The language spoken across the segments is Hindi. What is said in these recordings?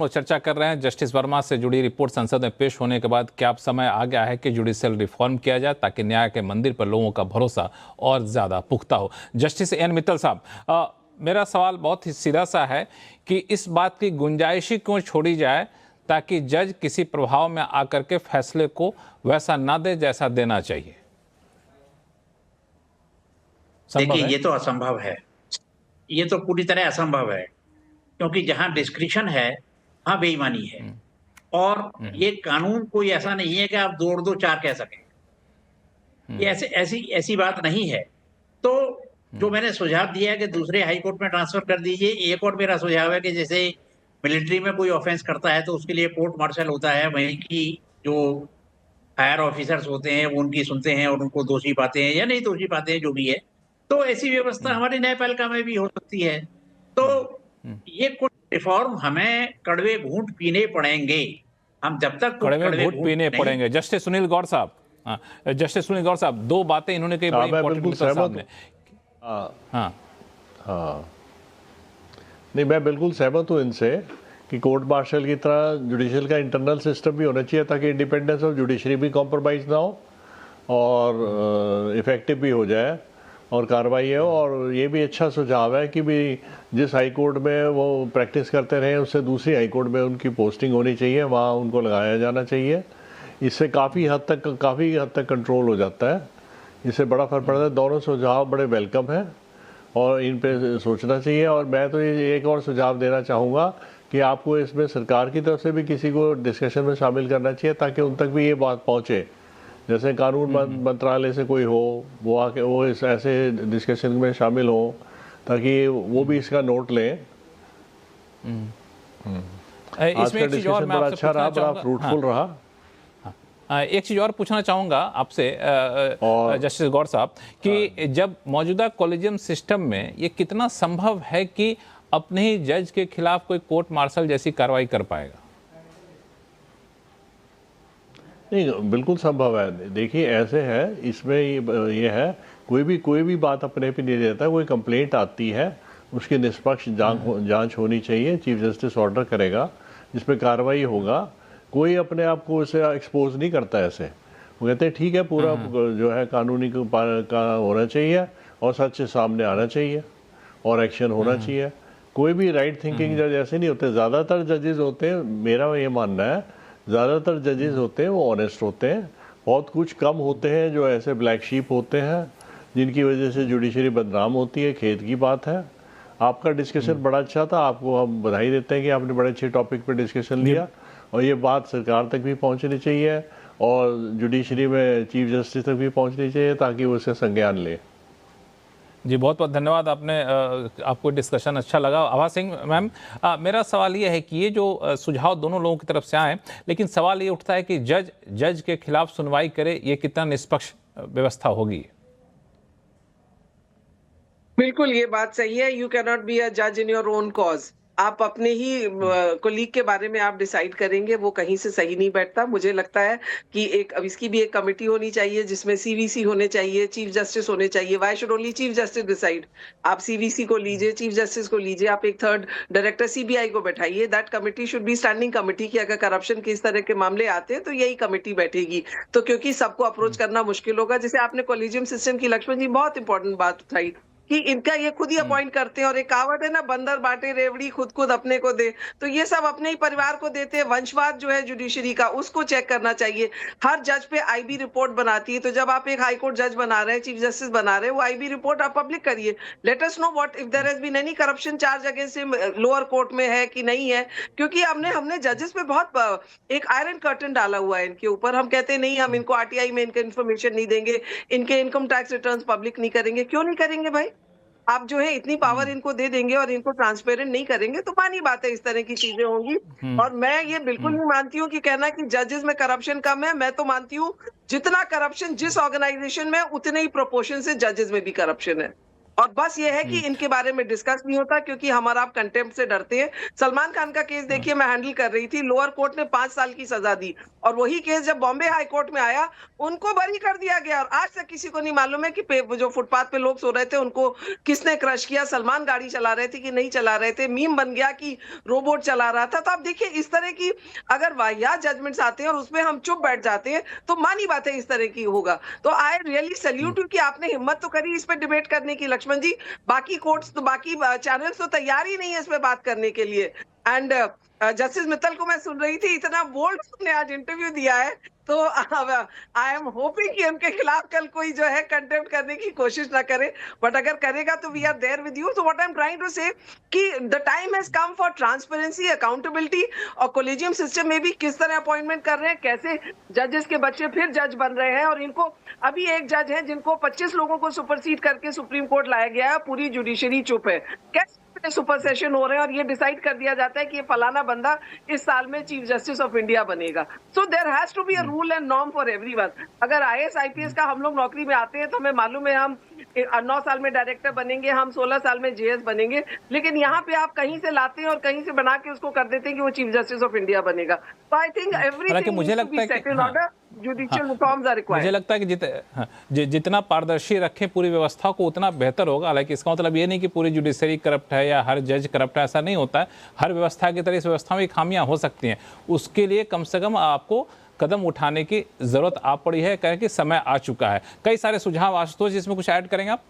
वो चर्चा कर रहे हैं जस्टिस वर्मा से जुड़ी रिपोर्ट संसद में पेश होने के बाद क्या अब समय आ गया है कि जुडिशियल रिफॉर्म किया जाए ताकि न्याय के मंदिर पर लोगों का भरोसा और ज़्यादा पुख्ता हो। जस्टिस एन मित्तल साहब, मेरा सवाल बहुत ही सीधा सा है कि इस बात की गुंजाइश ही क्यों छोड़ी जाए ताकि जज किसी प्रभाव में आकर के फैसले को वैसा ना दे जैसा देना चाहिए। देखिए, ये तो असंभव है, ये तो पूरी तरह असंभव है, क्योंकि जहां डिस्क्रिशन है वहां बेईमानी है। और ये कानून कोई ऐसा नहीं है कि आप 2 और 2 4 कह सकें। ये ऐसी बात नहीं है। तो जो मैंने सुझाव दिया है कि दूसरे हाई कोर्ट में ट्रांसफर कर दीजिए। एक और मेरा सुझाव है कि जैसे मिलिट्री में कोई ऑफेंस करता है तो उसके लिए कोर्ट मार्शल होता है, वहीं की जो हायर ऑफिसर्स होते हैं वो उनकी सुनते हैं और उनको दोषी पाते हैं या नहीं दोषी पाते हैं, जो भी है। तो ऐसी व्यवस्था हमारी न्यायपालिका में भी हो सकती है। तो ये कुछ रिफॉर्म हमें कड़वे घूंट पीने पड़ेंगे। हम जब तक कुछ कड़वे घूंट पीने पड़ेंगे। जस्टिस सुनील गौर साहब, जस्टिस सुनील गौर साहब, 2 बातें इन्होंने कही बड़ी इंपॉर्टेंट सामने। हाँ, नहीं, मैं बिल्कुल सहमत हूँ इनसे कि कोर्ट मार्शल की तरह जुडिशियल का इंटरनल सिस्टम भी होना चाहिए ताकि इंडिपेंडेंस ऑफ जुडिशरी भी कॉम्प्रोमाइज़ ना हो और इफ़ेक्टिव भी हो जाए और कार्रवाई हो। और ये भी अच्छा सुझाव है कि भी जिस हाई कोर्ट में वो प्रैक्टिस करते रहे उससे दूसरी हाई कोर्ट में उनकी पोस्टिंग होनी चाहिए, वहाँ उनको लगाया जाना चाहिए। इससे काफ़ी हद तक कंट्रोल हो जाता है, इससे बड़ा फर्क पड़ता है। दोनों सुझाव बड़े वेलकम हैं और इन पे सोचना चाहिए। और मैं तो एक और सुझाव देना चाहूँगा कि आपको इसमें सरकार की तरफ से भी किसी को डिस्कशन में शामिल करना चाहिए ताकि उन तक भी ये बात पहुँचे। जैसे कानून मंत्रालय से कोई हो, वो आके वो इस ऐसे डिस्कशन में शामिल हो ताकि वो भी इसका नोट लें। आज का डिस्कशन बड़ा अच्छा रहा, बड़ा फ्रूटफुल रहा। एक चीज़ और पूछना चाहूँगा आपसे जस्टिस गौर साहब कि जब मौजूदा कॉलेजियम सिस्टम में ये कितना संभव है कि अपने ही जज के खिलाफ कोई कोर्ट मार्शल जैसी कार्रवाई कर पाएगा? नहीं, बिल्कुल संभव है। देखिए, ऐसे है, इसमें ये है, कोई भी बात अपने पे नहीं रहता। कोई कंप्लेंट आती है, उसकी निष्पक्ष जांच होनी चाहिए। चीफ जस्टिस ऑर्डर करेगा, जिसमें कार्रवाई होगा। कोई अपने आप को इसे एक्सपोज नहीं करता ऐसे। वो कहते हैं ठीक है, पूरा जो है कानूनी का होना चाहिए और सच सामने आना चाहिए और एक्शन होना चाहिए। कोई भी राइट थिंकिंग जज ऐसे नहीं होते। ज़्यादातर जजेस होते हैं, मेरा ये मानना है, ज़्यादातर जजेस होते हैं वो ऑनेस्ट होते हैं। बहुत कुछ कम होते हैं जो ऐसे ब्लैक शीप होते हैं जिनकी वजह से जुडिशरी बदनाम होती है। खेद की बात है। आपका डिस्कशन बड़ा अच्छा था, आपको हम बधाई देते हैं कि आपने बड़े अच्छे टॉपिक पर डिस्कशन लिया और ये बात सरकार तक भी पहुंचनी चाहिए और जुडिशरी में चीफ जस्टिस तक भी पहुंचनी चाहिए ताकि वो इसका संज्ञान ले। जी, बहुत बहुत धन्यवाद। आपको डिस्कशन अच्छा लगा। आभा सिंह मैम, मेरा सवाल ये है कि ये जो सुझाव दोनों लोगों की तरफ से आए, लेकिन सवाल ये उठता है कि जज के खिलाफ सुनवाई करे, ये कितना निष्पक्ष व्यवस्था होगी? बिल्कुल, ये बात सही है। You can not be a जज इन योर ओन कॉज। आप अपने ही कोलीग के बारे में आप डिसाइड करेंगे, वो कहीं से सही नहीं बैठता। मुझे लगता है कि अब इसकी भी एक कमेटी होनी चाहिए जिसमें सीवीसी होने चाहिए, चीफ जस्टिस होने चाहिए। Why should only chief justice decide? आप सीवीसी को लीजिए, चीफ जस्टिस को लीजिए, आप एक थर्ड डायरेक्टर सीबीआई को बैठाइए। That committee should be standing committee की अगर करप्शन के इस तरह के मामले आते हैं तो यही कमेटी बैठेगी। तो क्योंकि सबको अप्रोच करना मुश्किल होगा, जैसे आपने कॉलेजियम सिस्टम की लक्ष्मण जी बहुत इंपॉर्टेंट बात उठाई कि इनका ये खुद ही अपॉइंट करते हैं। और एक कहावत है ना, बंदर बांटे रेवड़ी खुद अपने को दे। तो ये सब अपने ही परिवार को देते हैं। वंशवाद जो है जुडिशरी का, उसको चेक करना चाहिए। हर जज पे आईबी रिपोर्ट बनाती है। तो जब आप एक हाई कोर्ट जज बना रहे हैं, चीफ जस्टिस बना रहे हैं, वो आईबी रिपोर्ट आप पब्लिक करिए। Let us know what if there has been any corruption charge against him, lower court में है कि नहीं है। क्योंकि हमने जजेस पे बहुत एक आयरन कर्टन डाला हुआ है इनके ऊपर। हम कहते हैं नहीं, हम इनको आरटीआई में इनका इन्फॉर्मेशन नहीं देंगे, इनके इनकम टैक्स रिटर्न्स पब्लिक नहीं करेंगे। क्यों नहीं करेंगे भाई? आप जो है इतनी पावर इनको दे देंगे और इनको ट्रांसपेरेंट नहीं करेंगे तो मानी बात है, इस तरह की चीजें होंगी। और मैं ये बिल्कुल नहीं मानती हूँ कि कहना कि जजेस में करप्शन कम है। मैं तो मानती हूँ जितना करप्शन जिस ऑर्गेनाइजेशन में, उतने ही प्रोपोर्शन से जजेस में भी करप्शन है। और बस ये है कि इनके बारे में डिस्कस नहीं होता क्योंकि हमारा आप कंटेम्प्ट से डरते हैं। सलमान खान का केस देखिए, मैं हैंडल कर रही थी, लोअर कोर्ट ने 5 साल की सजा दी और वही केस जब बॉम्बे हाई कोर्ट में आया उनको बरी कर दिया गया और आज तक किसी को नहीं मालूम है कि जो फुटपाथ पे लोग सो रहे थे उनको किसने क्रश किया, सलमान गाड़ी चला रहे थे कि नहीं चला रहे थे, मीम बन गया कि रोबोट चला रहा था। तो आप देखिए इस तरह की अगर वाहियात जजमेंट्स आते हैं और उसमें हम चुप बैठ जाते हैं तो मानी बात है इस तरह की होगा। तो आई रियली सैल्यूट यू कि आपने हिम्मत तो करी इस पे डिबेट करने की लक्ष्मण जी। बाकी कोर्ट्स तो बाकी चैनल्स तो तैयार ही नहीं है इस पे बात करने के लिए। एंड जस्टिस मित्तल को मैं सुन रही थी, इतना बोल्ड उसने आज इंटरव्यू दिया है, तो आई एम होपिंग कि उनके खिलाफ कल कोई जो है कंटेम्प्ट करने की कोशिश ना करे, बट अगर करेगा तो we are there with you. So what I am trying to say कि the time has come for transparency, accountability और कोलेजियम सिस्टम में भी किस तरह अपॉइंटमेंट कर रहे हैं, कैसे जजेस के बच्चे फिर जज बन रहे हैं। और इनको अभी एक जज है जिनको 25 लोगों को सुपरसीड करके सुप्रीम कोर्ट लाया गया है, पूरी जुडिशरी चुप है। कैसे सुपर सेशन हो रहे हैं और ये डिसाइड कर दिया जाता है कि ये फलाना बंदा इस साल में चीफ जस्टिस ऑफ इंडिया बनेगा। So there has to be a rule and norm for everyone. अगर आईएएस आईपीएस का हम लोग नौकरी में आते हैं तो हमें मालूम है हम 9 साल में डायरेक्टर बनेंगे, हम 16 साल में जेएस बनेंगे, लेकिन यहाँ पे आप कहीं से लाते हैं और कहीं से बना के उसको कर देते हैं कि वो चीफ जस्टिस ऑफ इंडिया बनेगा। तो आई थिंक एवरीथिंग मुझे लगता है कि जुडिशियल रिफॉर्म्स आर रिक्वायर्ड। मुझे लगता है कि जितना पारदर्शी रखें पूरी व्यवस्था को उतना बेहतर होगा। हालांकि इसका मतलब ये नहीं कि पूरी जुडिशरी करप्ट है या हर जज करप्ट है, ऐसा नहीं होता है। हर व्यवस्था की तरह इस व्यवस्था में खामियां हो सकती हैं, उसके लिए कम से कम आपको कदम उठाने की जरूरत आ पड़ी है, कहें कि समय आ चुका है। कई सारे सुझाव आशुतोष, इसमें कुछ ऐड करेंगे आप?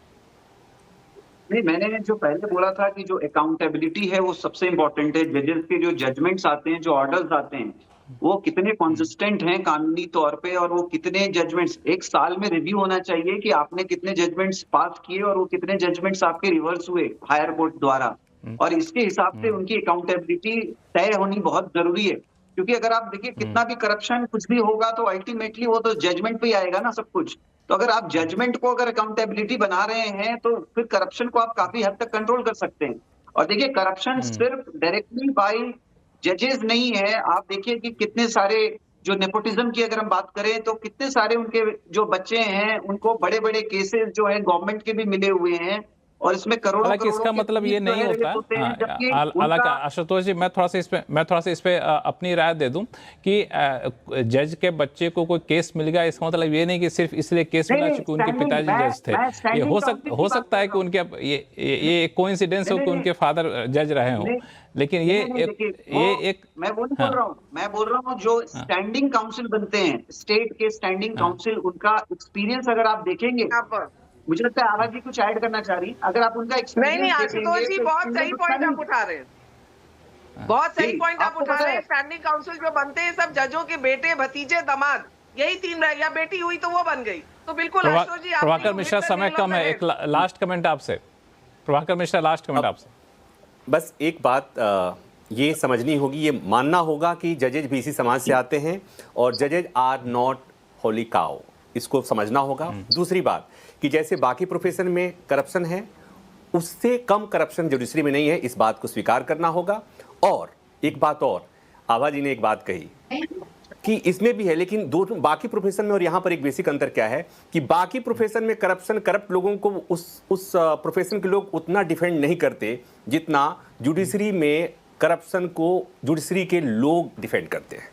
नहीं, मैंने जो पहले बोला था कि जो अकाउंटेबिलिटी है वो सबसे इंपॉर्टेंट है। जजेस के जो जजमेंट्स आते हैं, जो ऑर्डर्स आते हैं, वो कितने कंसिस्टेंट हैं कानूनी तौर पे, और वो कितने जजमेंट्स एक साल में रिव्यू होना चाहिए कि आपने कितने जजमेंट्स पास किए और वो कितने जजमेंट्स आपके रिवर्स हुए हायर कोर्ट द्वारा, और इसके हिसाब से उनकी अकाउंटेबिलिटी तय होनी बहुत जरूरी है। क्योंकि अगर आप देखिए कितना भी करप्शन कुछ भी होगा तो अल्टीमेटली वो तो जजमेंट पे ही आएगा ना सब कुछ। तो अगर आप जजमेंट को अगर अकाउंटेबिलिटी बना रहे हैं तो फिर करप्शन को आप काफी हद तक कंट्रोल कर सकते हैं। और देखिए करप्शन सिर्फ डायरेक्टली बाय जजेस नहीं है। आप देखिए कि कितने सारे जो नेपोटिज्म की अगर हम बात करें तो कितने सारे उनके जो बच्चे हैं उनको बड़े बड़े केसेस जो है गवर्नमेंट के भी मिले हुए हैं, और इसमें करोड़ों हालांकि इसका मतलब ये नहीं होता है। हालांकि आशुतोष जी, मैं थोड़ा सा इस पे अपनी राय दे दूं कि जज के बच्चे को कोई केस मिल गया, इसका मतलब ये नहीं कि सिर्फ इसलिए केस मिला क्योंकि उनके पिताजी जज थे। ये हो सकता है कि उनके ये कोइंसिडेंस हो कि उनके फादर जज रहे हों, लेकिन ये एक मैं बोल रहा हूँ जो स्टैंडिंग काउंसिल बनते हैं, स्टेट के स्टैंडिंग काउंसिल, उनका एक्सपीरियंस अगर आप देखेंगे, मुझे लगता है आभा जी कुछ ऐड करना चाह रही, अगर आप उनका एक्सपीरियंस नहीं आशुतोष जी, बहुत सही पॉइंट आप उठा रहे हैं, बहुत सही पॉइंट आप उठा रहे हैं। स्टैंडिंग काउंसिल जो बनते हैं सब जजों के बेटे, भतीजे, दामाद, यही 3 रह, या बेटी हुई तो वो बन गई। तो बिल्कुल आशुतोष जी, प्रभाकर मिश्रा, समय कम है, एक लास्ट कमेंट आपसे। प्रभाकर मिश्रा, लास्ट कमेंट आपसे। बस एक बात ये समझनी होगी, ये मानना होगा कि जजेज भी इसी समाज से आते हैं और जजेज आर नॉट होली काउ, इसको समझना होगा। दूसरी बात कि जैसे बाकी प्रोफेशन में करप्शन है, उससे कम करप्शन जुडिशरी में नहीं है, इस बात को स्वीकार करना होगा। और एक बात और, आभा जी ने एक बात कही कि इसमें भी है, लेकिन बाकी प्रोफेशन में और यहाँ पर एक बेसिक अंतर क्या है कि बाकी प्रोफेशन में करप्शन, करप्ट लोगों को उस प्रोफेशन के लोग उतना डिफेंड नहीं करते जितना जुडिशरी में करप्शन को जुडिशरी के लोग डिफेंड करते हैं।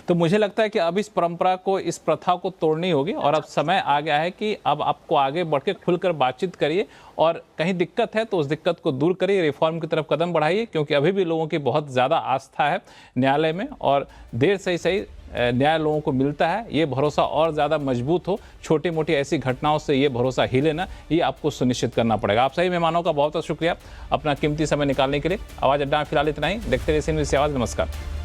तो मुझे लगता है कि अब इस परंपरा को, इस प्रथा को तोड़नी होगी और अब समय आ गया है कि अब आपको आगे बढ़ के खुलकर बातचीत करिए और कहीं दिक्कत है तो उस दिक्कत को दूर करिए, रिफॉर्म की तरफ कदम बढ़ाइए, क्योंकि अभी भी लोगों की बहुत ज़्यादा आस्था है न्यायालय में और देर से ही सही न्याय लोगों को मिलता है। ये भरोसा और ज़्यादा मजबूत हो, छोटी मोटी ऐसी घटनाओं से ये भरोसा हिले ना, ये आपको सुनिश्चित करना पड़ेगा। आप सही मेहमानों का बहुत बहुत शुक्रिया अपना कीमती समय निकालने के लिए। आवाज़ अड्डा में फिलहाल इतना ही। देखते रहिए CNBC आवाज़। नमस्कार।